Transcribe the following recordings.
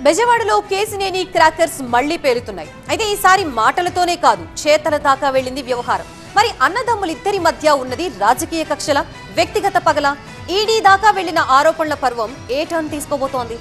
బెజవాడలో కేసినేని క్రాకర్స్ మళ్లీ పేలుతున్నాయి. అయితే ఈసారి మాటలతోనే కాదు, చేతల దాకా వెళ్లింది వ్యవహారం. మరి అన్నదమ్ములిద్దరి మధ్య ఉన్నది రాజకీయ కక్షల, వ్యక్తిగత పగల? ఈడీ దాకా వెళ్లిన ఆరోపణల పర్వం ఏ టర్న్ తీసుకోబోతోంది?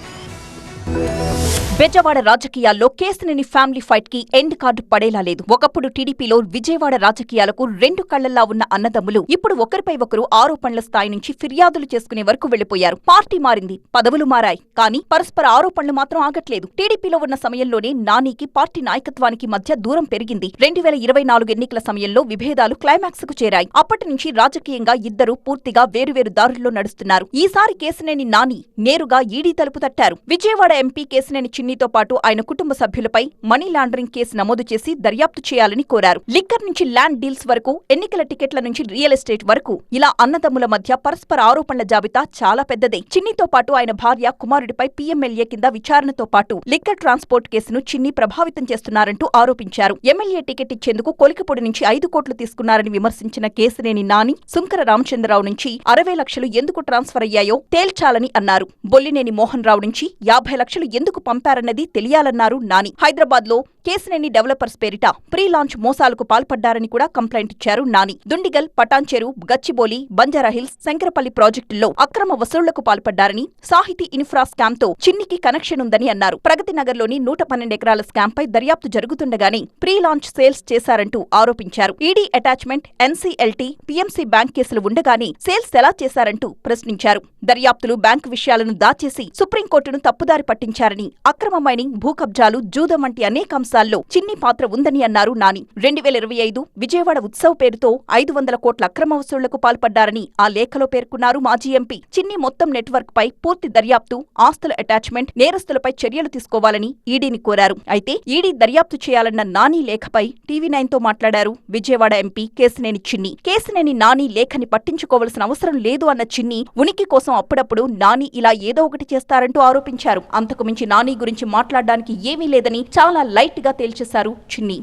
బెజవాడ రాజకీయాల్లో కేసినేని ఫ్యామిలీ ఫైట్ కి ఎండ్ కార్డు పడేలా లేదు. ఒకప్పుడు టీడీపీలో విజయవాడ రాజకీయాలకు రెండు కళ్లల్లా ఉన్న అన్నదమ్ములు ఇప్పుడు ఒకరిపై ఒకరు ఆరోపణల స్థాయి నుంచి ఫిర్యాదులు చేసుకునే వరకు వెళ్లిపోయారు. పార్టీ మారింది, పదవులు మారాయి, కానీ పరస్పర ఆరోపణలు మాత్రం ఆగట్లేదు. టీడీపీలో ఉన్న సమయంలోనే నానికి పార్టీ నాయకత్వానికి మధ్య దూరం పెరిగింది. 2024 ఎన్నికల సమయంలో విభేదాలు క్లైమాక్స్ కు చేరాయి. అప్పటి నుంచి రాజకీయంగా ఇద్దరు పూర్తిగా వేరువేరు దారుల్లో నడుస్తున్నారు. ఈసారి కేసినేని నాని నేరుగా ఈడీ తలుపు తట్టారు. విజయవాడ ఎంపీ కేసినేని చిన్నితో పాటు ఆయన కుటుంబ సభ్యులపై మనీ లాండరింగ్ కేసు నమోదు చేసి దర్యాప్తు చేయాలని కోరారు. లిక్కర్ నుంచి ల్యాండ్ డీల్స్ వరకు, ఎన్నికల టికెట్ల నుంచి రియల్ ఎస్టేట్ వరకు ఇలా అన్నదమ్ముల మధ్య పరస్పర ఆరోపణల జాబితా చాలా పెద్దదే. చిన్నితో పాటు ఆయన భార్య, కుమారుడిపై పీఎంఎల్ఏ కింద విచారణతో పాటు లిక్కర్ ట్రాన్స్పోర్ట్ కేసును చిన్ని ప్రభావితం చేస్తున్నారంటూ ఆరోపించారు. ఎమ్మెల్యే టికెట్ ఇచ్చేందుకు కొలికిపొడి నుంచి 5 కోట్లు తీసుకున్నారని విమర్శించిన కేసినేని నాని, సుంకర రామచంద్రరావు నుంచి 60 లక్షలు ఎందుకు ట్రాన్స్ఫర్ అయ్యాయో తేల్చాలని అన్నారు. బొల్లినేని మోహన్ రావు నుంచి 50 లక్షలు ఎందుకు పంపారన్నది తెలియాలన్నారు నాని. హైదరాబాద్ లో కేసినేని డెవలపర్స్ పేరిట ప్రీ లాంచ్ మోసాలకు పాల్పడ్డారని కూడా కంప్లైంట్ ఇచ్చారు నాని. దుండిగల్, పటాన్చెరు, గచ్చిబౌలి, బంజారాహిల్స్, శంకరపల్లి ప్రాజెక్టుల్లో అక్రమ వసూళ్లకు పాల్పడ్డారని, సాహితీ ఇన్ఫ్రా స్కామ్ తో చిన్నికి కనెక్షన్ ఉందని అన్నారు. ప్రగతి నగర్ లోని 112 ఎకరాల స్కామ్ పై దర్యాప్తు జరుగుతుండగానే ప్రీ లాంచ్ సేల్స్ చేశారంటూ ఆరోపించారు. ED attachment, NCLT, PMC bank కేసులు ఉండగానే సేల్స్ ఎలా చేశారంటూ ప్రశ్నించారు. దర్యాప్తులు, బ్యాంకు విషయాలను దాచేసి సుప్రీంకోర్టును తప్పుదారి పట్టించారని, అక్రమ మైనింగ్, భూ కబ్జాలు, జూదం వంటి అనేక అంశాల్లో చిన్ని పాత్ర ఉందని అన్నారు నాని. 2025 విజయవాడ ఉత్సవ్ పేరుతో 500 కోట్ల అక్రమ వసూళ్లకు పాల్పడ్డారని ఆ లేఖలో పేర్కొన్నారు మాజీ ఎంపీ. చిన్ని మొత్తం నెట్వర్క్ పై పూర్తి దర్యాప్తు, ఆస్తుల అటాచ్మెంట్, నేరస్తులపై చర్యలు తీసుకోవాలని ఈడీని కోరారు. అయితే ఈడీ దర్యాప్తు చేయాలన్న నాని లేఖపై టీవీ9 తో మాట్లాడారు విజయవాడ ఎంపీ కేసినేని చిన్ని. కేసినేని నాని లేఖని పట్టించుకోవాల్సిన అవసరం లేదు అన్న చిన్ని, ఉనికి కోసం అప్పుడప్పుడు నాని ఇలా ఏదో ఒకటి చేస్తారంటూ ఆరోపించారు. అంతకుమించి నాని గురించి మాట్లాడడానికి ఏమీ లేదని చాలా లైట్ గా తేల్చేశారు చిన్ని.